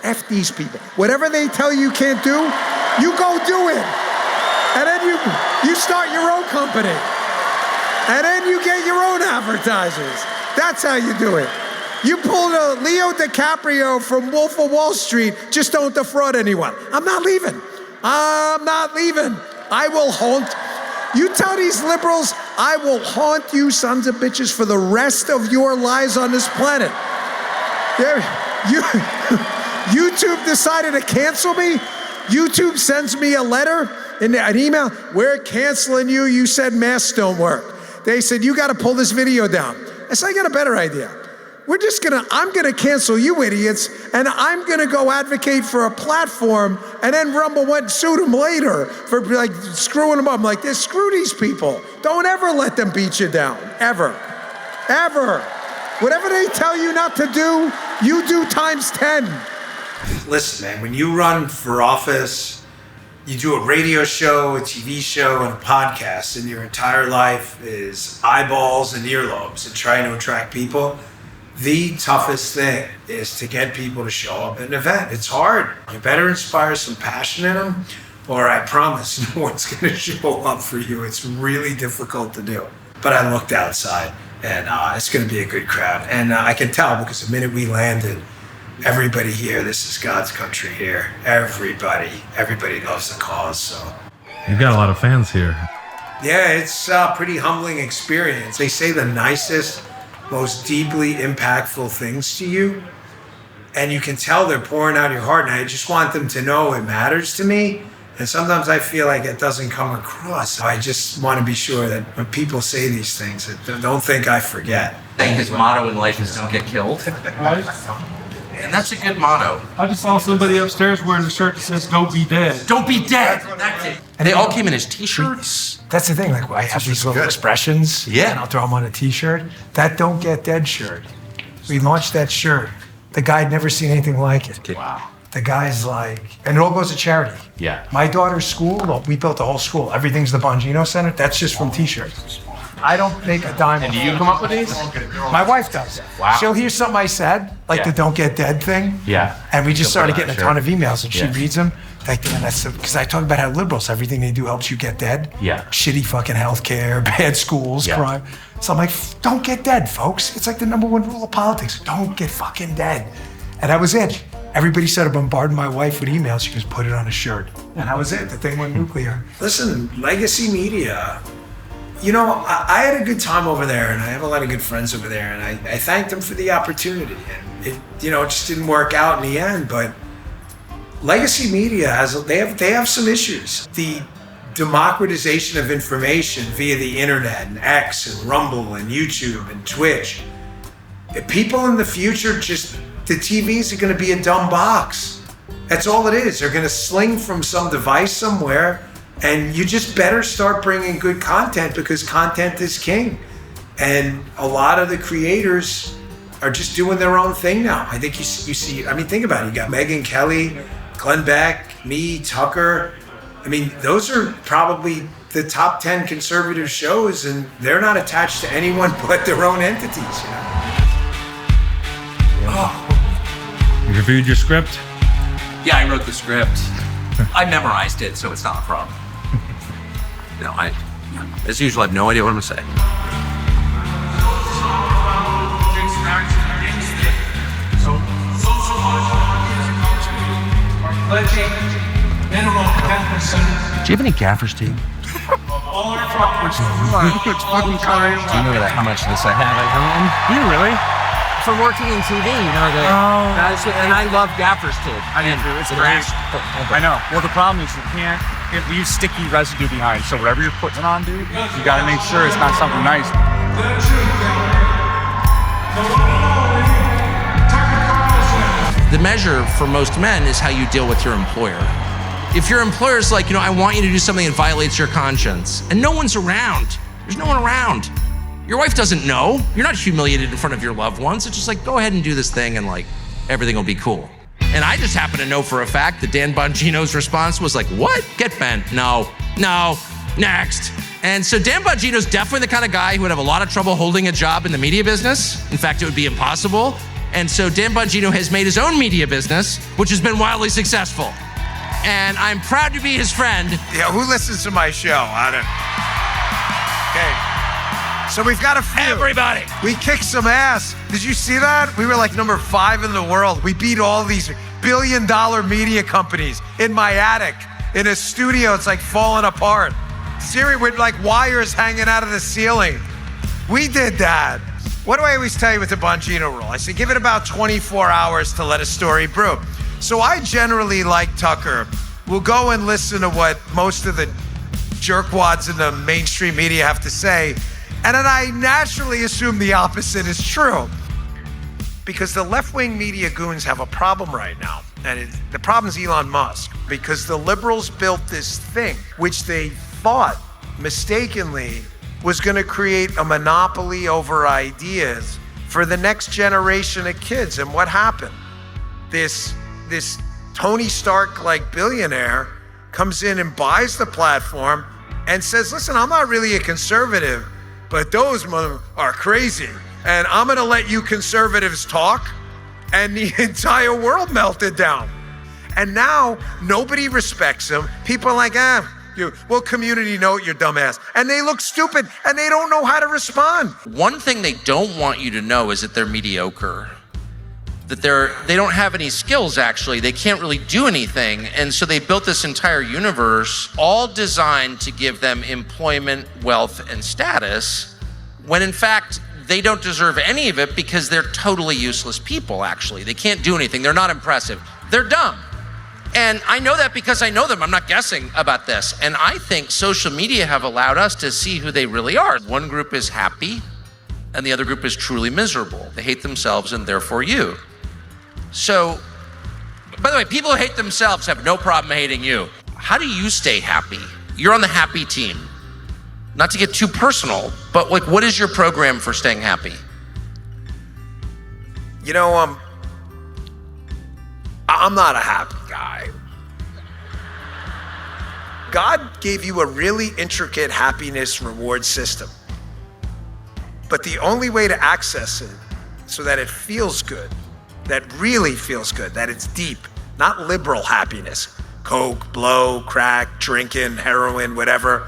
F these people. Whatever they tell you can't do, you go do it. And then you start your own company. And then you get your own advertisers. That's how you do it. You pulled a Leo DiCaprio from Wolf of Wall Street, just don't defraud anyone. I'm not leaving. I will haunt. You tell these liberals, I will haunt you sons of bitches for the rest of your lives on this planet. YouTube decided to cancel me. YouTube sends me a letter, an email. We're canceling you. You said masks don't work. They said, you got to pull this video down. I said, I got a better idea. I'm gonna cancel you idiots, and I'm gonna go advocate for a platform, and then Rumble went and sued them later for like screwing them up. I'm like, screw these people. Don't ever let them beat you down, ever. Whatever they tell you not to do, you do times 10. Listen, man, when you run for office, you do a radio show, a TV show, and a podcast, and your entire life is eyeballs and earlobes and trying to attract people. The toughest thing is to get people to show up at an event. It's hard. You better inspire some passion in them, or I promise no one's going to show up for you. It's really difficult to do. But I looked outside, and it's going to be a good crowd. And I can tell because the minute we landed, everybody here, this is God's country here. Everybody loves the cause. So you've got a lot of fans here. Yeah, it's a pretty humbling experience. They say the nicest, most deeply impactful things to you, and you can tell they're pouring out your heart, and I just want them to know it matters to me. And sometimes I feel like it doesn't come across. I just want to be sure that when people say these things, that don't think I forget. I think his motto in life is don't get killed. And that's a good motto. I just saw somebody upstairs wearing a shirt that says "Don't be dead." Don't be dead. That's it. And they all came in as T-shirts. That's the thing. Like I have these little expressions. Yeah. And I'll throw them on a T-shirt. That "Don't Get Dead" shirt. We launched that shirt. The guy had never seen anything like it. Wow. The guy's like, and it all goes to charity. Yeah. My daughter's school, we built the whole school. Everything's the Bongino Center. That's just from T-shirts. I don't make a dime. And do you come up with these? My wife does. Wow. She'll hear something I said, like the "Don't Get Dead" thing. Yeah. And we just She'll started put it getting on a a ton of emails, and she Yeah. reads them. Like, damn, that's because I talk about how liberals, everything they do helps you get dead. Yeah. Shitty fucking healthcare, bad schools, Yeah. crime. So I'm like, don't get dead, folks. It's like the number one rule of politics. Don't get fucking dead. And that was it. Everybody started bombarding my wife with emails. She goes, put it on a shirt. And that was it. The thing went nuclear. Listen, legacy media, you know, I had a good time over there, and I have a lot of good friends over there, and I thanked them for the opportunity. And it, you know, it just didn't work out in the end, but legacy media they have some issues. The democratization of information via the internet and X and Rumble and YouTube and Twitch. If people in the future the TVs are going to be a dumb box. That's all it is. They're going to sling from some device somewhere, and you just better start bringing good content because content is king. And a lot of the creators are just doing their own thing now. I think you see, I mean, think about it. You got Megyn Kelly, Glenn Beck, me, Tucker. I mean, those are probably the top 10 conservative shows, and they're not attached to anyone but their own entities, you know? Oh. You reviewed your script? Yeah, I wrote the script. I memorized it, so it's not a problem. No, as usual, I have no idea what I'm going to say. Do you have any gaffer's tape? It's fucking kind. Do you know how much of this I have at home? Do you really? From working in TV, you know, and I love gaffer's tape. I do too. It's great. I know. Well, the problem is it leaves sticky residue behind. So whatever you're putting it on, dude, you got to make sure it's not something nice. The measure for most men is how you deal with your employer. If your employer's like, you know, I want you to do something that violates your conscience, and no one's around, there's no one around. Your wife doesn't know. You're not humiliated in front of your loved ones. It's just like, go ahead and do this thing and like, everything will be cool. And I just happen to know for a fact that Dan Bongino's response was like, what? Get bent. No, next. And so Dan Bongino's definitely the kind of guy who would have a lot of trouble holding a job in the media business. In fact, it would be impossible. And so Dan Bongino has made his own media business, which has been wildly successful. And I'm proud to be his friend. Yeah, who listens to my show? I don't. Okay. So we've got a few. Everybody. We kicked some ass. Did you see that? We were like number 5 in the world. We beat all these billion-dollar media companies in my attic, in a studio. It's like falling apart. Siri with like wires hanging out of the ceiling. We did that. What do I always tell you with the Bongino rule? I say give it about 24 hours to let a story brew. So I generally, like Tucker, will go and listen to what most of the jerkwads in the mainstream media have to say, and then I naturally assume the opposite is true. Because the left-wing media goons have a problem right now. And the problem is Elon Musk. Because the liberals built this thing, which they thought mistakenly was going to create a monopoly over ideas for the next generation of kids. And what happened? This Tony Stark-like billionaire comes in and buys the platform and says, listen, I'm not really a conservative, but those are crazy. And I'm going to let you conservatives talk. And the entire world melted down. And now nobody respects him. People are like, well, community note, you dumbass. And they look stupid and they don't know how to respond. One thing they don't want you to know is that they're mediocre. That they don't have any skills, actually. They can't really do anything. And so they built this entire universe all designed to give them employment, wealth, and status, when in fact, they don't deserve any of it because they're totally useless people, actually. They can't do anything. They're not impressive. They're dumb. And I know that because I know them. I'm not guessing about this. And I think social media have allowed us to see who they really are. One group is happy and the other group is truly miserable. They hate themselves and therefore you. So, by the way, people who hate themselves have no problem hating you. How do you stay happy? You're on the happy team. Not to get too personal, but like, what is your program for staying happy? You know, I'm not a happy guy. God gave you a really intricate happiness reward system. But the only way to access it so that it feels good, that really feels good, that it's deep, not liberal happiness, coke, blow, crack, drinking, heroin, whatever.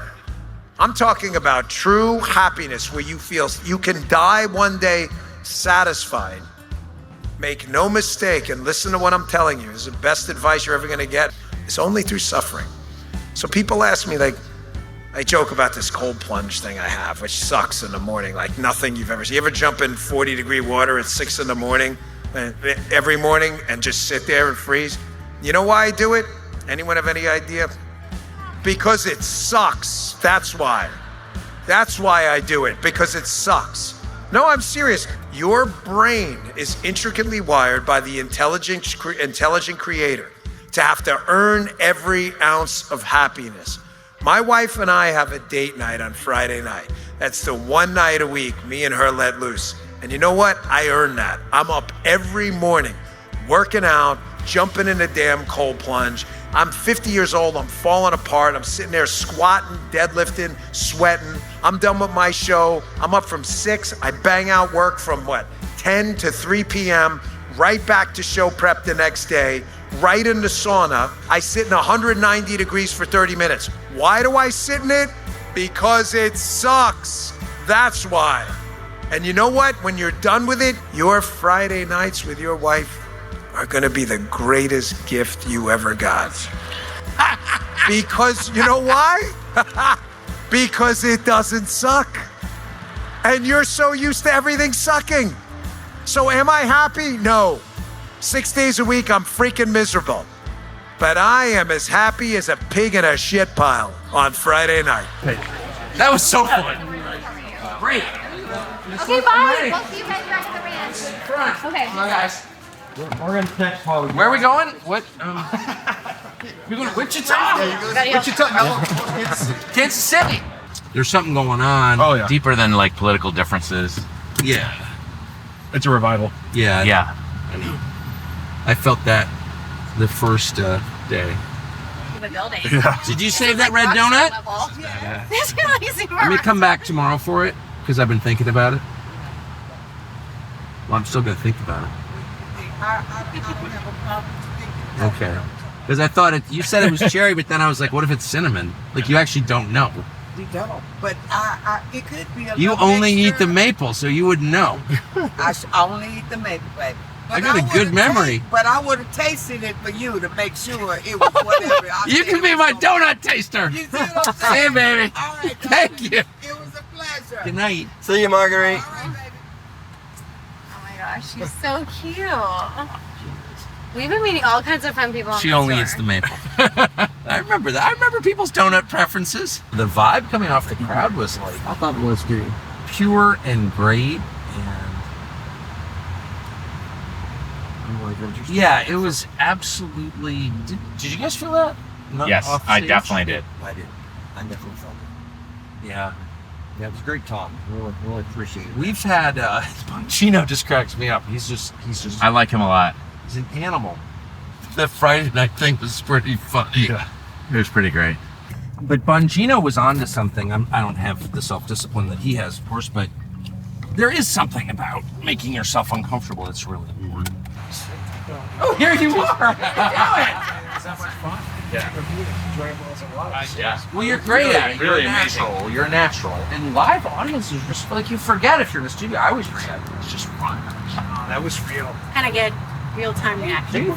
I'm talking about true happiness where you feel you can die one day satisfied. Make no mistake and listen to what I'm telling you. This is the best advice you're ever gonna get. It's only through suffering. So people ask me, like, I joke about this cold plunge thing I have, which sucks in the morning, like nothing you've ever seen. You ever jump in 40-degree water at 6 in the morning, every morning, and just sit there and freeze? You know why I do it? Anyone have any idea? Because it sucks. That's why. That's why I do it, because it sucks. No, I'm serious. Your brain is intricately wired by the intelligent creator to have to earn every ounce of happiness. My wife and I have a date night on Friday night. That's the one night a week me and her let loose. And you know what? I earn that. I'm up every morning, working out, jumping in a damn cold plunge. I'm 50 years old, I'm falling apart. I'm sitting there squatting, deadlifting, sweating. I'm done with my show. I'm up from 6. I bang out work from 10 to 3 p.m., right back to show prep the next day, right in the sauna. I sit in 190 degrees for 30 minutes. Why do I sit in it? Because it sucks. That's why. And you know what? When you're done with it, your Friday nights with your wife are gonna be the greatest gift you ever got. Because you know why? Because it doesn't suck. And you're so used to everything sucking. So am I happy? No. 6 days a week, I'm freaking miserable. But I am as happy as a pig in a shit pile on Friday night. That was so fun. Great. Okay, bye. We'll see you guys back at the ranch. Okay. Come on, guys. We're gonna text while we Where are we going? What? We're going to Wichita. Wichita. It's Kansas City. There's something going on. Oh yeah. Deeper than like political differences. Yeah. It's a revival. Yeah. Yeah. I know. I felt that the first day. The building. Yeah. Did you save that red donut? This is really super. Let me come back tomorrow for it because I've been thinking about it. Well, I'm still gonna think about it. I don't have a problem thinking. Okay. Because I thought you said it was cherry, but then I was like, what if it's cinnamon? Like, you actually don't know. You don't. But it could be a You little only eat the extra. maple, so you wouldn't know. I only eat the maple, baby. But I got a good would've memory. But I would have tasted it for you to make sure it was whatever. You can be my donut taster. You see what I'm saying? Hey, baby. All right, Thank you. It was a pleasure. Good night. See you, Marguerite. All right, baby. Oh my gosh, she's so cute. We've been meeting all kinds of fun people. She only eats the maple. I remember that. I remember people's donut preferences. The vibe coming off the crowd was like, I thought it was good. pure and great. And yeah, it was absolutely. Did you guys feel that? Yes, Off I stage? definitely did. I did. I definitely felt it. Yeah. Yeah, it was a great talk. Really appreciate it. We've had Bongino just cracks me up. He's just I like him a lot. he's an animal. That Friday night thing was pretty funny. Yeah. It was pretty great. But Bongino was onto something. I don't have the self-discipline that he has, of course, but there is something about making yourself uncomfortable that's really important. Oh, here you are! Is that much fun? Yeah. Enjoyable as it was. Yeah. Well, you're great at it. Really You're amazing. natural. You're natural. And live audiences, just like you forget if you're in the studio. I always forget. It's just fun. That was real. Kind of get real-time reaction.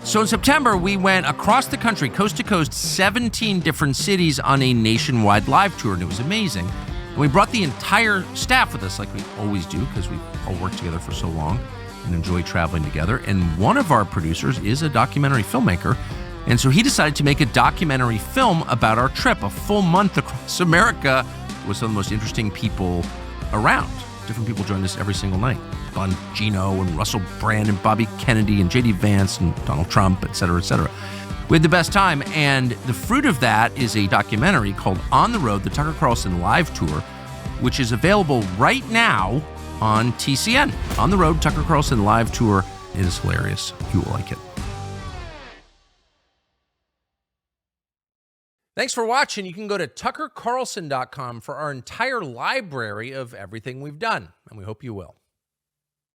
So in September, we went across the country, coast to coast, 17 different cities on a nationwide live tour, and it was amazing. And we brought the entire staff with us, like we always do, because we all worked together for so long and enjoy traveling together. And one of our producers is a documentary filmmaker, and so he decided to make a documentary film about our trip, a full month across America with some of the most interesting people around. Different people joined us every single night. Bongino and Russell Brand and Bobby Kennedy and J.D. Vance and Donald Trump, et cetera, et cetera. We had the best time, and the fruit of that is a documentary called On the Road, the Tucker Carlson Live Tour, which is available right now on TCN. On the Road, Tucker Carlson Live Tour. It is hilarious. You will like it. Thanks for watching. You can go to tuckercarlson.com for our entire library of everything we've done, and we hope you will.